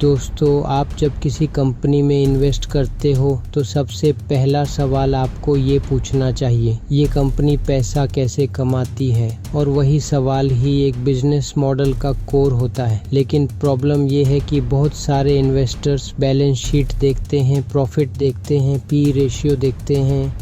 दोस्तों, आप जब किसी कंपनी में इन्वेस्ट करते हो तो सबसे पहला सवाल आपको ये पूछना चाहिए, ये कंपनी पैसा कैसे कमाती है। और वही सवाल ही एक बिजनेस मॉडल का कोर होता है। लेकिन प्रॉब्लम ये है कि बहुत सारे इन्वेस्टर्स बैलेंस शीट देखते हैं, प्रॉफिट देखते हैं, पी रेशियो देखते हैं,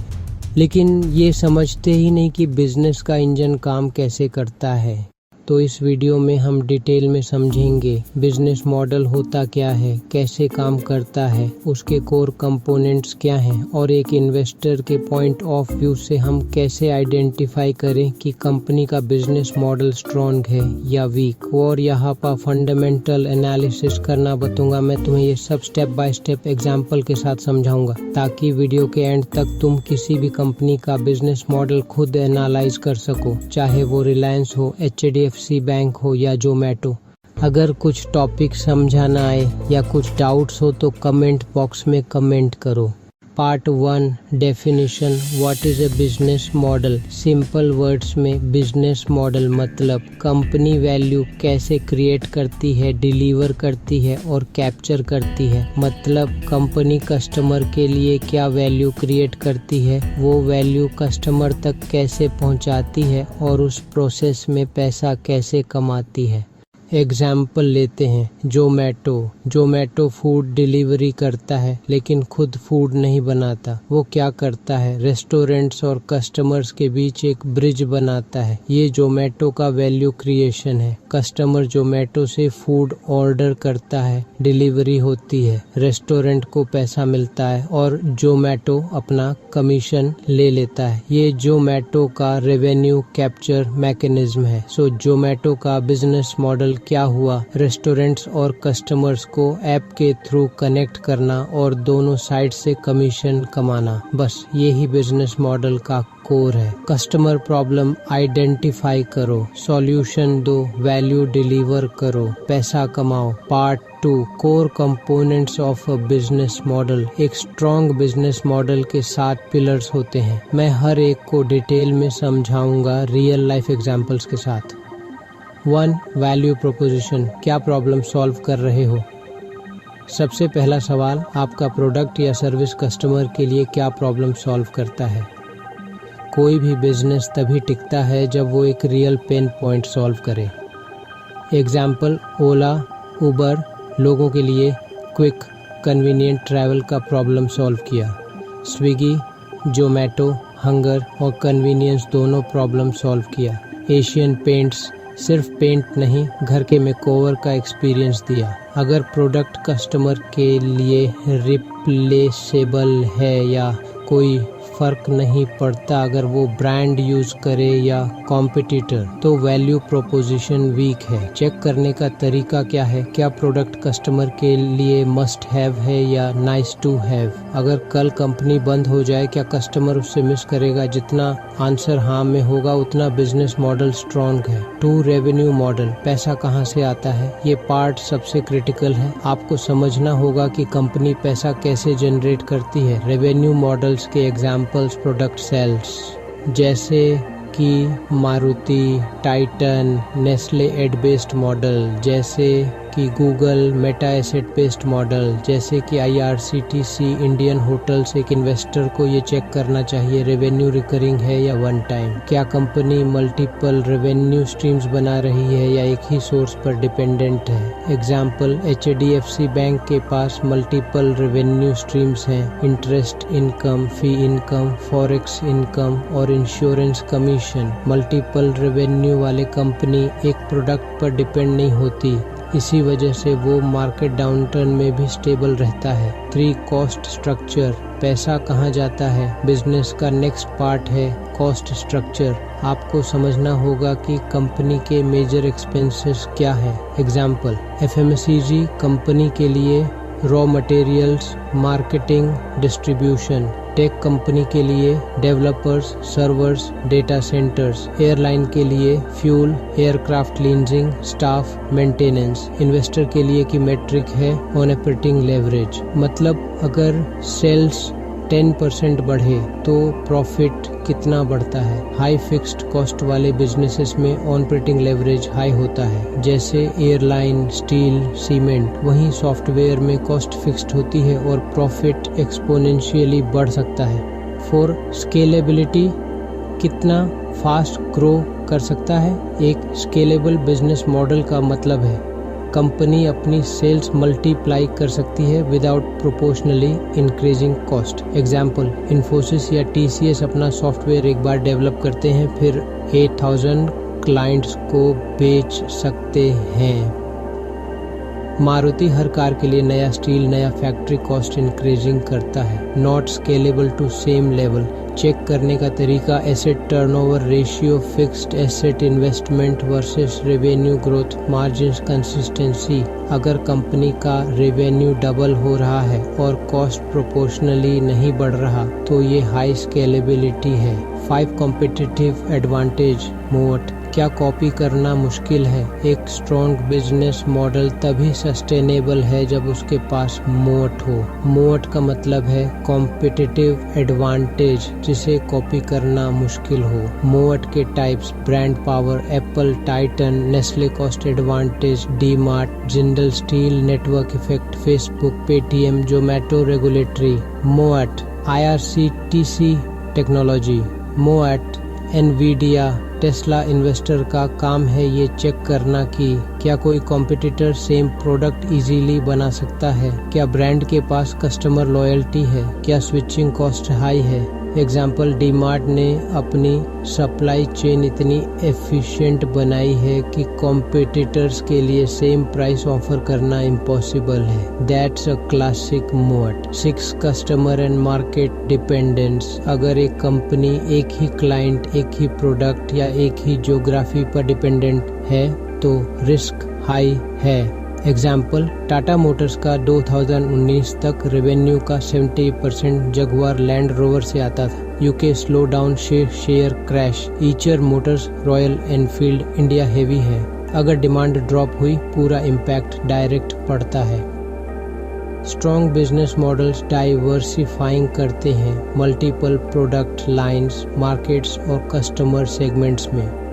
लेकिन ये समझते ही नहीं कि बिजनेस का इंजन काम कैसे करता है। तो इस वीडियो में हम डिटेल में समझेंगे बिजनेस मॉडल होता क्या है, कैसे काम करता है, उसके कोर कंपोनेंट्स क्या हैं और एक इन्वेस्टर के पॉइंट ऑफ व्यू से हम कैसे आइडेंटिफाई करें कि कंपनी का बिजनेस मॉडल स्ट्रॉन्ग है या वीक। और यहाँ पर फंडामेंटल एनालिसिस करना बताऊंगा मैं तुम्हें, ये सब स्टेप बाय स्टेप एग्जाम्पल के साथ समझाऊंगा ताकि वीडियो के एंड तक तुम किसी भी कंपनी का बिजनेस मॉडल खुद एनालाइज कर सको, चाहे वो रिलायंस हो, HDFC बैंक हो या जोमेटो। अगर कुछ टॉपिक समझा ना आए या कुछ डाउट्स हो तो कमेंट बॉक्स में कमेंट करो। Part 1, definition, what is a business model. Simple words में बिजनेस मॉडल मतलब कंपनी वैल्यू कैसे क्रिएट करती है, डिलीवर करती है और कैप्चर करती है। मतलब कंपनी कस्टमर के लिए क्या वैल्यू क्रिएट करती है, वो वैल्यू कस्टमर तक कैसे पहुंचाती है और उस प्रोसेस में पैसा कैसे कमाती है। एग्जाम्पल लेते हैं, जोमेटो फूड डिलीवरी करता है लेकिन खुद फूड नहीं बनाता। वो क्या करता है, रेस्टोरेंट्स और कस्टमर्स के बीच एक ब्रिज बनाता है। ये जोमेटो का वैल्यू क्रिएशन है। कस्टमर जोमेटो से फूड ऑर्डर करता है, डिलीवरी होती है, रेस्टोरेंट को पैसा मिलता है और जोमेटो अपना कमीशन ले लेता है। ये जोमेटो का रेवेन्यू कैप्चर मैकेनिज्म है। सो जोमेटो का बिजनेस मॉडल क्या हुआ, रेस्टोरेंट्स और कस्टमर्स को ऐप के थ्रू कनेक्ट करना और दोनों साइड से कमीशन कमाना। बस यही बिजनेस मॉडल का कोर है। कस्टमर प्रॉब्लम आइडेंटिफाई करो, सॉल्यूशन दो, वैल्यू डिलीवर करो, पैसा कमाओ। Part 2, core components of a business model. एक स्ट्रॉन्ग बिजनेस मॉडल के 7 पिलर्स होते हैं। मैं हर एक को डिटेल में समझाऊंगा रियल लाइफ एग्जांपल्स के साथ। 1, वैल्यू प्रोपोजिशन, क्या प्रॉब्लम सॉल्व कर रहे हो। सबसे पहला सवाल, आपका प्रोडक्ट या सर्विस कस्टमर के लिए क्या प्रॉब्लम सॉल्व करता है। कोई भी बिजनेस तभी टिकता है जब वो एक रियल पेन पॉइंट सॉल्व करे। एग्जाम्पल, ओला, उबर लोगों के लिए क्विक कन्वीनियंट ट्रैवल का प्रॉब्लम सॉल्व किया। स्विगी, जोमेटो हंगर और कन्वीनियंस दोनों प्रॉब्लम सॉल्व किया। एशियन पेंट्स सिर्फ पेंट नहीं, घर के मेकओवर का एक्सपीरियंस दिया। अगर प्रोडक्ट कस्टमर के लिए रिप्लेसेबल है या कोई फर्क नहीं पड़ता अगर वो ब्रांड यूज करे या कॉम्पिटिटर, तो वैल्यू प्रोपोजिशन वीक है। चेक करने का तरीका क्या है, क्या प्रोडक्ट कस्टमर के लिए मस्ट हैव है या नाइस टू हैव। अगर कल कंपनी बंद हो जाए, क्या कस्टमर उससे मिस करेगा। जितना आंसर हाँ में होगा उतना बिजनेस मॉडल स्ट्रॉन्ग है। 2, रेवेन्यू मॉडल, पैसा कहाँ से आता है। ये पार्ट सबसे क्रिटिकल है। आपको समझना होगा कि कंपनी पैसा कैसे जनरेट करती है। रेवेन्यू मॉडल्स के एग्जाम्पल्स प्रोडक्ट सेल्स, जैसे कि Maruti, Titan, Nestle ad based model, जैसे कि Google Meta asset based model, जैसे कि IRCTC, इंडियन होटल्स। एक इन्वेस्टर को ये चेक करना चाहिए रेवेन्यू रिकरिंग है या वन टाइम। क्या कंपनी मल्टीपल रेवेन्यू स्ट्रीम्स बना रही है या एक ही सोर्स पर डिपेंडेंट है। एग्जाम्पल, HDFC बैंक के पास मल्टीपल रेवेन्यू स्ट्रीम्स हैं, इंटरेस्ट इनकम, फी इनकम, फॉरेक्स इनकम और इंश्योरेंस कमीशन। मल्टीपल रेवेन्यू वाले कंपनी एक प्रोडक्ट पर डिपेंड नहीं होती, इसी वजह से वो मार्केट डाउनटर्न में भी स्टेबल रहता है। 3, कॉस्ट स्ट्रक्चर, पैसा कहाँ जाता है। बिजनेस का नेक्स्ट पार्ट है कॉस्ट स्ट्रक्चर। आपको समझना होगा कि कंपनी के मेजर एक्सपेंसेस क्या है। एग्जाम्पल, FMCG कंपनी के लिए raw materials, marketing, distribution. Tech company के लिए developers, servers, data centres. Airline के लिए fuel, aircraft leasing, staff, maintenance. Investor के लिए की मेट्रिक है ऑन ऑपरेटिंग लेवरेज। मतलब अगर सेल्स 10% बढ़े तो प्रॉफिट कितना बढ़ता है। हाई फिक्स्ड कॉस्ट वाले बिजनेसेस में ऑपरेटिंग लेवरेज हाई होता है, जैसे एयरलाइन, स्टील, सीमेंट। वहीं सॉफ्टवेयर में कॉस्ट फिक्स्ड होती है और प्रॉफिट एक्सपोनेंशियली बढ़ सकता है। फॉर स्केलेबिलिटी, कितना फास्ट ग्रो कर सकता है। एक स्केलेबल बिजनेस मॉडल का मतलब है कंपनी अपनी सेल्स मल्टीप्लाई कर सकती है without proportionally increasing cost. Example, Infosys या TCS अपना सॉफ्टवेयर एक बार डेवलप करते हैं, फिर 8000 क्लाइंट्स को बेच सकते हैं। मारुति हर कार के लिए नया स्टील, नया फैक्ट्री कॉस्ट इंक्रीजिंग करता है। Not scalable to same level. Check करने का तरीका, asset turnover ratio, fixed asset investment versus revenue growth, margins consistency. अगर कंपनी का रेवेन्यू डबल हो रहा है और कॉस्ट प्रोपोर्शनली नहीं बढ़ रहा तो ये हाई स्केलेबिलिटी है। 5 कॉम्पिटिटिव एडवांटेज मोट। क्या कॉपी करना मुश्किल है? एक स्ट्रॉन्ग बिजनेस मॉडल तभी सस्टेनेबल है जब उसके पास मोट हो। मोट का मतलब है कॉम्पिटिटिव एडवांटेज जिसे कॉपी करना मुश्किल हो। मोट के types, brand power, Apple, Titan, Nestle cost advantage, D-Mart, Jindal steel, network effect, Facebook, Paytm, Zomato, regulatory. मोट, IRCTC टेक्नोलॉजी। मोट, एनवीडिया, टेस्ला। इन्वेस्टर का काम है ये चेक करना कि क्या कोई कॉम्पिटिटर सेम प्रोडक्ट इजीली बना सकता है, क्या ब्रांड के पास कस्टमर लॉयल्टी है, क्या स्विचिंग कॉस्ट हाई है। एग्जाम्पल, डी-मार्ट ने अपनी सप्लाई चेन इतनी एफिशिएंट बनाई है कि कॉम्पिटिटर्स के लिए सेम प्राइस ऑफर करना इम्पॉसिबल है। दैट्स अ क्लासिक मोट। 6 कस्टमर एंड मार्केट डिपेंडेंस। अगर एक कंपनी एक ही क्लाइंट, एक ही प्रोडक्ट या एक ही ज्योग्राफी पर डिपेंडेंट है तो रिस्क हाई है। एग्जाम्पल, टाटा मोटर्स का 2019 तक रेवेन्यू का 70% जगुआर लैंड रोवर से आता था। UK slow down, share crash. Eicher Motors, Royal Enfield, India heavy है। अगर डिमांड ड्रॉप हुई पूरा इम्पैक्ट डायरेक्ट पड़ता है। स्ट्रॉन्ग बिजनेस मॉडल्स डाइवर्सिफाइंग करते हैं मल्टीपल प्रोडक्ट लाइंस, मार्केट्स और कस्टमर सेगमेंट्स में।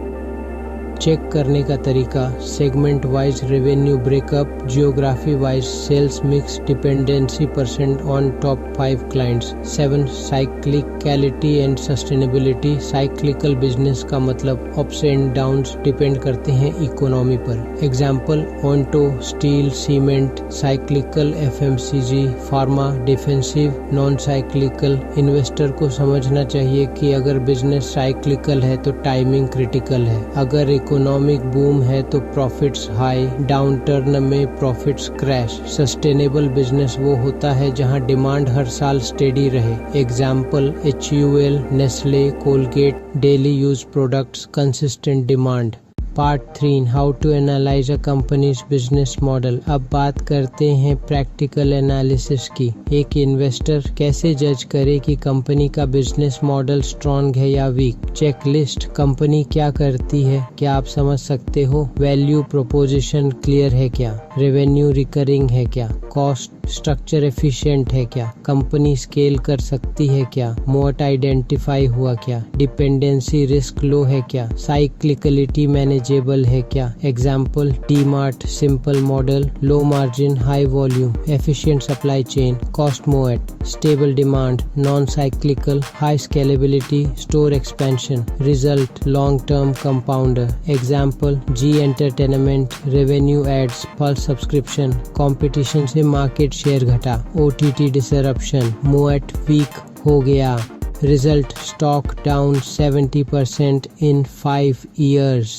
चेक करने का तरीका, segment wise revenue breakup, geography wise sales mix, dependency percent on top 5 clients. 7 cyclicality and sustainability. Cyclical business का मतलब अप्स एंड डाउन्स डिपेंड करते हैं इकोनॉमी पर। Example, onto, steel, cement. Cyclical, FMCG, pharma. Defensive, non cyclical. Investor को समझना चाहिए कि अगर बिजनेस साइक्लिकल है तो टाइमिंग क्रिटिकल है। अगर इकोनॉमिक बूम है तो प्रॉफिट्स हाई, डाउन टर्न में प्रॉफिट्स क्रैश। सस्टेनेबल बिजनेस वो होता है जहां डिमांड हर साल स्टेडी रहे। Example, HUL, Nestle, Colgate, daily use products, consistent demand. Part 3, how to analyse a company's business model. अब बात करते हैं प्रैक्टिकल एनालिसिस की। एक इन्वेस्टर कैसे जज करे कि कंपनी का बिजनेस मॉडल स्ट्रॉन्ग है या वीक। चेकलिस्ट, कंपनी क्या करती है, क्या आप समझ सकते हो। वैल्यू प्रोपोजिशन क्लियर है क्या, रेवेन्यू रिकरिंग है क्या, कॉस्ट स्ट्रक्चर एफिशिएंट है क्या, कंपनी स्केल कर सकती है क्या, मोट आइडेंटिफाई हुआ क्या, डिपेंडेंसी रिस्क लो है क्या, साइक्लिकलिटी मैनेजेबल है क्या। Example, DMart, simple model, low margin, high volume, efficient supply chain, cost moat, stable demand, non cyclical, high scalability, store expansion, result, long term compounder. Example, Zee Entertainment, revenue ads, plus subscription, competition से market share घटा, OTT disruption, moat weak हो गया। Result, stock down 70% in 5 years।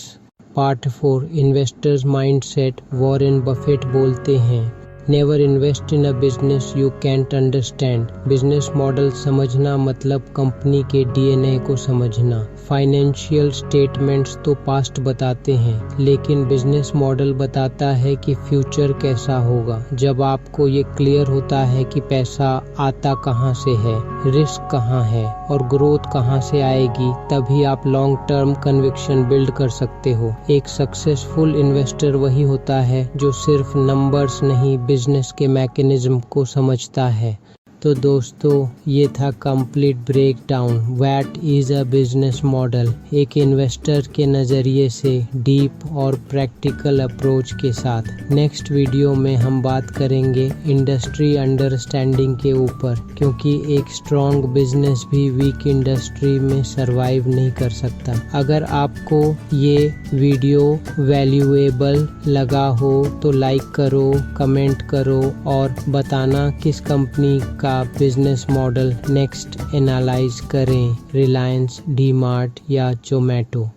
Part 4, investors mindset. Warren Buffett बोलते हैं, never invest in a business you can't understand. Business model समझना मतलब company के DNA को समझना। फाइनेंशियल स्टेटमेंट्स तो पास्ट बताते हैं, लेकिन बिजनेस मॉडल बताता है कि फ्यूचर कैसा होगा। जब आपको ये क्लियर होता है कि पैसा आता कहाँ से है, रिस्क कहाँ है और ग्रोथ कहाँ से आएगी, तभी आप लॉन्ग टर्म कन्विक्शन बिल्ड कर सकते हो। एक सक्सेसफुल इन्वेस्टर वही होता है जो सिर्फ नंबर्स नहीं, बिजनेस के मैकेनिज्म को समझता है। तो दोस्तों ये था complete break down what is a business model, एक इन्वेस्टर के नज़रिए से डीप और प्रैक्टिकल अप्रोच के साथ। नेक्स्ट वीडियो में हम बात करेंगे इंडस्ट्री अंडरस्टैंडिंग के ऊपर, क्योंकि एक स्ट्रॉन्ग बिजनेस भी वीक इंडस्ट्री में सरवाइव नहीं कर सकता। अगर आपको ये वीडियो वैल्यूएबल लगा हो तो लाइक करो, कमेंट करो और बताना किस कंपनी का बिजनेस मॉडल नेक्स्ट एनालाइज करें, रिलायंस, डी मार्ट या जोमेटो।